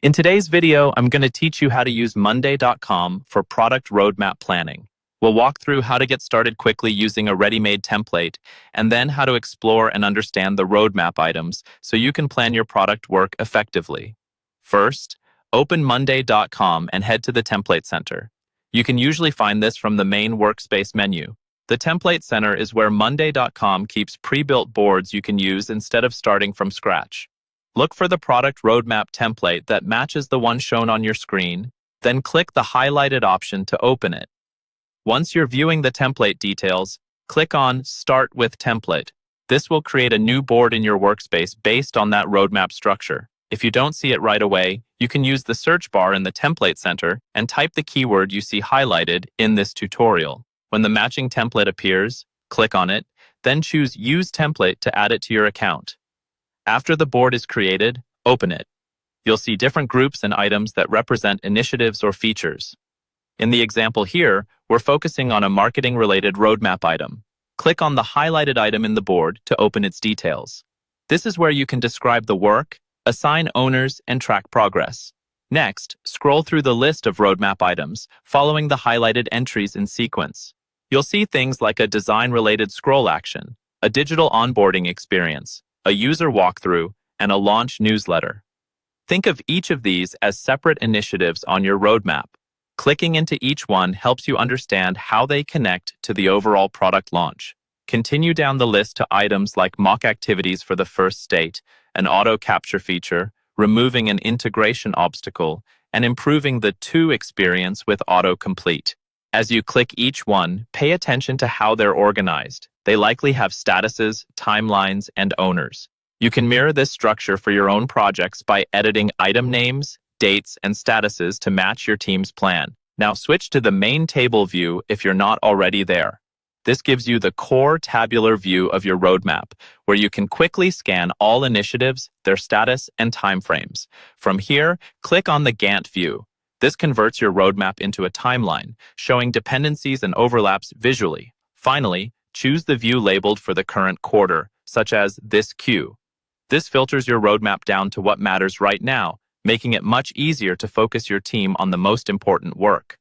In today's video, I'm going to teach you how to use Monday.com for product roadmap planning. We'll walk through how to get started quickly using a ready-made template, and then how to explore and understand the roadmap items so you can plan your product work effectively. First, open Monday.com and head to the Template Center. You can usually find this from the main Workspace menu. The Template Center is where Monday.com keeps pre-built boards you can use instead of starting from scratch. Look for the product roadmap template that matches the one shown on your screen, then click the highlighted option to open it. Once you're viewing the template details, click on Start with Template. This will create a new board in your workspace based on that roadmap structure. If you don't see it right away, you can use the search bar in the Template Center and type the keyword you see highlighted in this tutorial. When the matching template appears, click on it, then choose Use Template to add it to your account. After the board is created, open it. You'll see different groups and items that represent initiatives or features. In the example here, we're focusing on a marketing-related roadmap item. Click on the highlighted item in the board to open its details. This is where you can describe the work, assign owners, and track progress. Next, scroll through the list of roadmap items, following the highlighted entries in sequence. You'll see things like a design-related scroll action, a digital onboarding experience, a user walkthrough, and a launch newsletter. Think of each of these as separate initiatives on your roadmap. Clicking into each one helps you understand how they connect to the overall product launch. Continue down the list to items like mock activities for the first state, an auto capture feature, removing an integration obstacle, and improving the to experience with autocomplete. As you click each one, pay attention to how they're organized. They likely have statuses, timelines, and owners. You can mirror this structure for your own projects by editing item names, dates, and statuses to match your team's plan. Now switch to the main table view if you're not already there. This gives you the core tabular view of your roadmap, where you can quickly scan all initiatives, their status, and timeframes. From here, click on the Gantt view. This converts your roadmap into a timeline, showing dependencies and overlaps visually. Finally, choose the view labeled for the current quarter, such as this Q. This filters your roadmap down to what matters right now, making it much easier to focus your team on the most important work.